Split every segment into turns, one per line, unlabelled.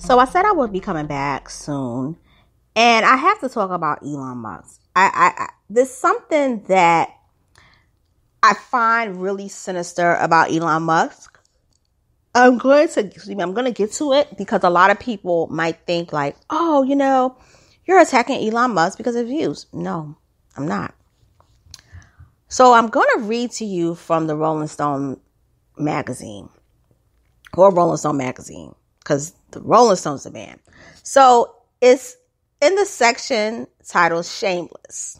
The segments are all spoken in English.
So I said I would be coming back soon, and I have to talk about Elon Musk. There's something that I find really sinister about Elon Musk. I'm going to get to it because a lot of people might think like, oh, you're attacking Elon Musk because of views. No, I'm not. So I'm going to read to you from the Rolling Stone magazine, or Rolling Stone magazine, because the Rolling Stone's the band. So it's in the section titled Shameless.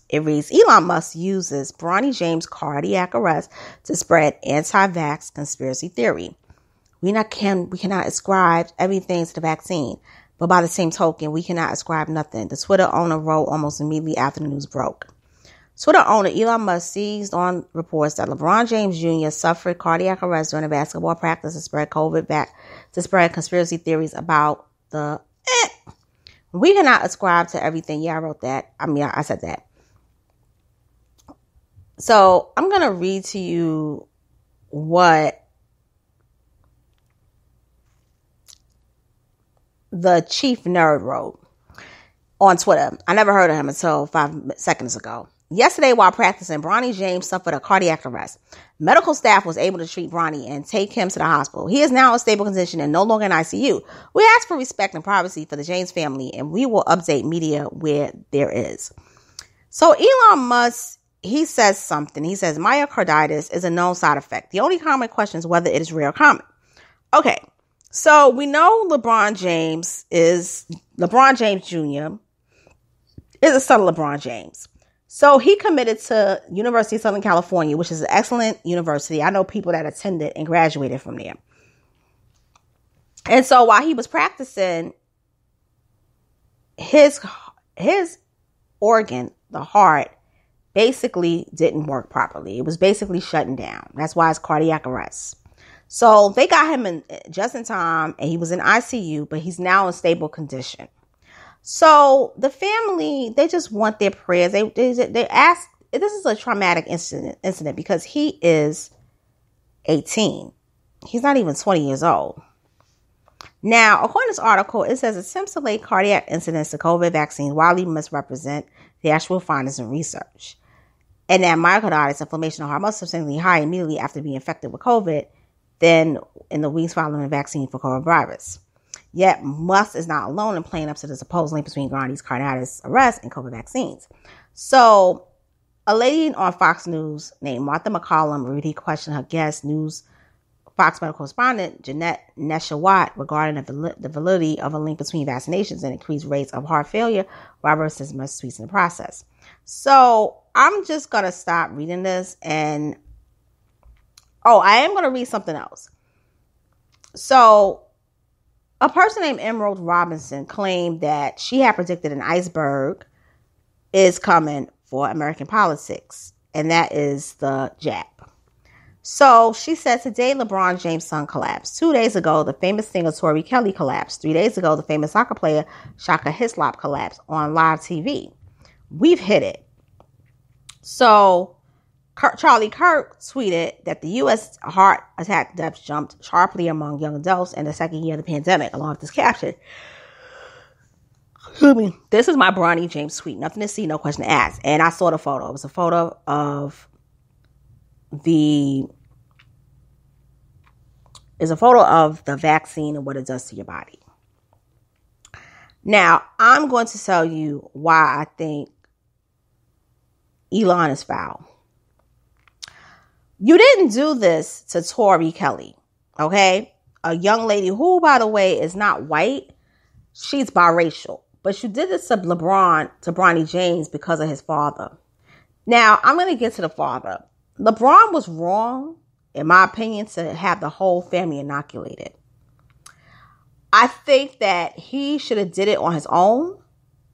It reads, Elon Musk uses Bronny James' cardiac arrest to spread anti-vax conspiracy theory. We cannot ascribe everything to the vaccine, but by the same token, we cannot ascribe nothing. The Twitter owner wrote almost immediately after the news broke. Twitter owner Elon Musk seized on reports that LeBron James Jr. suffered cardiac arrest during a basketball practice to spread conspiracy theories about the. We cannot ascribe to everything. Yeah, I wrote that. I said that. So I'm gonna read to you what the chief nerd wrote on Twitter. I never heard of him until 5 seconds ago. Yesterday, while practicing, Bronny James suffered a cardiac arrest. Medical staff was able to treat Bronny and take him to the hospital. He is now in stable condition and no longer in ICU. We ask for respect and privacy for the James family, and we will update media where there is. So Elon Musk, he says something. He says myocarditis is a known side effect. The only common question is whether it is rare or common. Okay, so we know LeBron James Jr. is a son of LeBron James. So he committed to University of Southern California, which is an excellent university. I know people that attended and graduated from there. And so while he was practicing, his organ, the heart, basically didn't work properly. It was basically shutting down. That's why it's cardiac arrest. So they got him in just in time, and he was in ICU, but he's now in stable condition. So the family, they just want their prayers. They ask, this is a traumatic incident because he is 18. He's not even 20 years old. Now, according to this article, it says attempts to link cardiac incidents to COVID vaccine widely misrepresent the actual findings and research. And that myocarditis, inflammation of the heart, must substantially high immediately after being infected with COVID than in the weeks following the vaccine for coronavirus. Yet Musk is not alone in playing up to the supposed link between Bronny's cardiac arrest and COVID vaccines. So a lady on Fox News named Martha McCallum really questioned her guest, Fox medical correspondent Jeanette Neshawat, regarding the validity of a link between vaccinations and increased rates of heart failure. Robert says Musk tweets in the process. So I'm just going to stop reading this. And I am going to read something else. So a person named Emerald Robinson claimed that she had predicted an iceberg is coming for American politics, and that is the jab. So she said today LeBron James' son collapsed. 2 days ago, the famous singer Tori Kelly collapsed. 3 days ago, the famous soccer player Shaka Hislop collapsed on live TV. We've hit it. So Charlie Kirk tweeted that the U.S. heart attack deaths jumped sharply among young adults in the second year of the pandemic, along with this caption. This is my Bronny James tweet. Nothing to see, no question to ask. And I saw the photo. It was a photo of the vaccine and what it does to your body. Now, I'm going to tell you why I think Elon is foul. You didn't do this to Tori Kelly, okay? A young lady who, by the way, is not white. She's biracial. But you did this to Bronny James because of his father. Now, I'm going to get to the father. LeBron was wrong, in my opinion, to have the whole family inoculated. I think that he should have did it on his own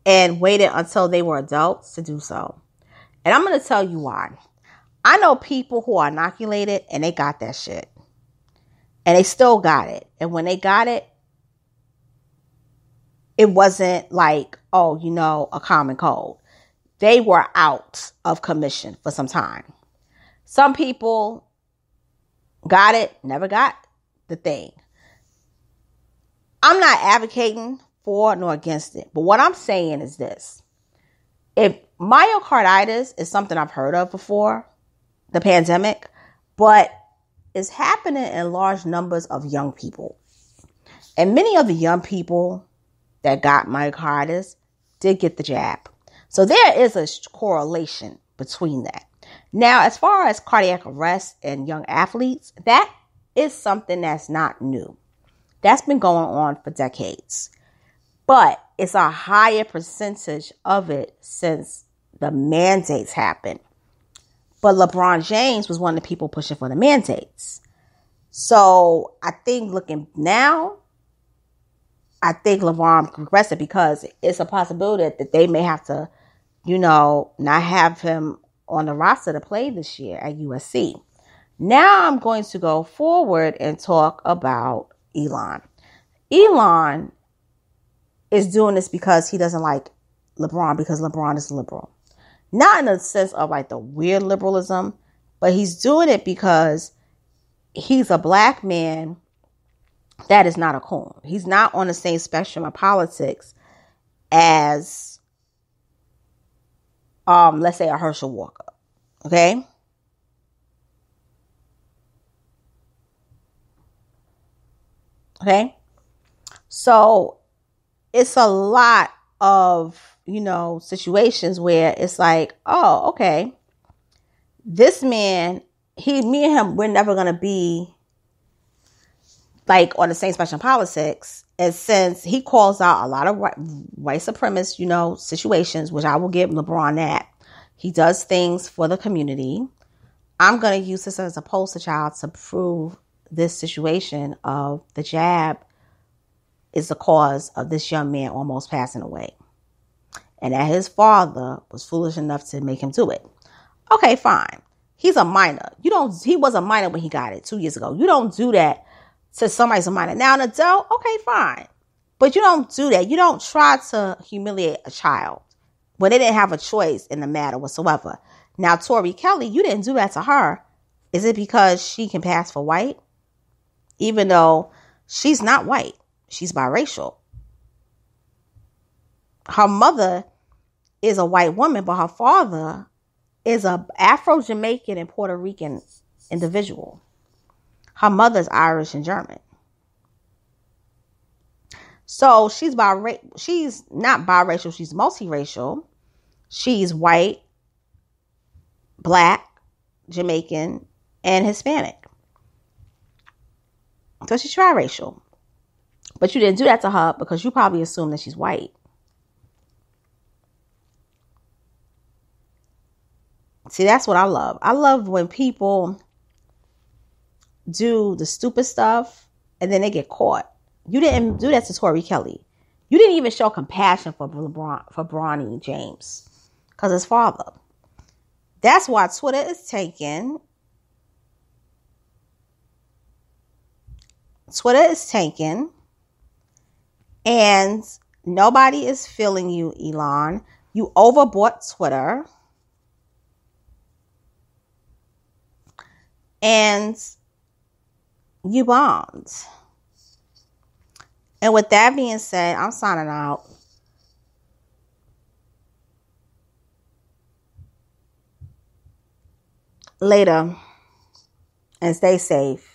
and waited until they were adults to do so. And I'm going to tell you why. I know people who are inoculated and they got that shit. And they still got it. And when they got it, it wasn't like, a common cold. They were out of commission for some time. Some people got it, never got the thing. I'm not advocating for nor against it. But what I'm saying is this. If myocarditis is something I've heard of before, the pandemic, but it's happening in large numbers of young people. And many of the young people that got myocarditis did get the jab. So there is a correlation between that. Now, as far as cardiac arrest in young athletes, that is something that's not new. That's been going on for decades. But it's a higher percentage of it since the mandates happened. But LeBron James was one of the people pushing for the mandates. So I think looking now, I think LeBron progressed it because it's a possibility that they may have to, not have him on the roster to play this year at USC. Now I'm going to go forward and talk about Elon. Elon is doing this because he doesn't like LeBron because LeBron is liberal. Not in the sense of like the weird liberalism, but he's doing it because he's a black man that is not a coon. He's not on the same spectrum of politics as, let's say, a Herschel Walker. Okay? Okay? So it's a lot of, situations where it's like, oh, okay, this man, me and him, we're never going to be like on the same spectrum of politics. And since he calls out a lot of white supremacist, situations, which I will give LeBron that, he does things for the community. I'm going to use this as a poster child to prove this situation of the jab is the cause of this young man almost passing away. And that his father was foolish enough to make him do it. Okay, fine. He's a minor. He was a minor when he got it 2 years ago. You don't do that to somebody's a minor. Now an adult, okay, fine. But you don't do that. You don't try to humiliate a child when they didn't have a choice in the matter whatsoever. Now, Tori Kelly, you didn't do that to her. Is it because she can pass for white? Even though she's not white. She's biracial. Her mother is a white woman, but her father is a Afro-Jamaican and Puerto Rican individual. Her mother's Irish and German. So she's not biracial, she's multiracial. She's white, black, Jamaican, and Hispanic. So she's triracial. But you didn't do that to her because you probably assumed that she's white. See, that's what I love. I love when people do the stupid stuff and then they get caught. You didn't do that to Tori Kelly. You didn't even show compassion for Bronny James because his father. That's why Twitter is tanking. And nobody is feeling you, Elon. You overbought Twitter. And you bombed. And with that being said, I'm signing out. Later. And stay safe.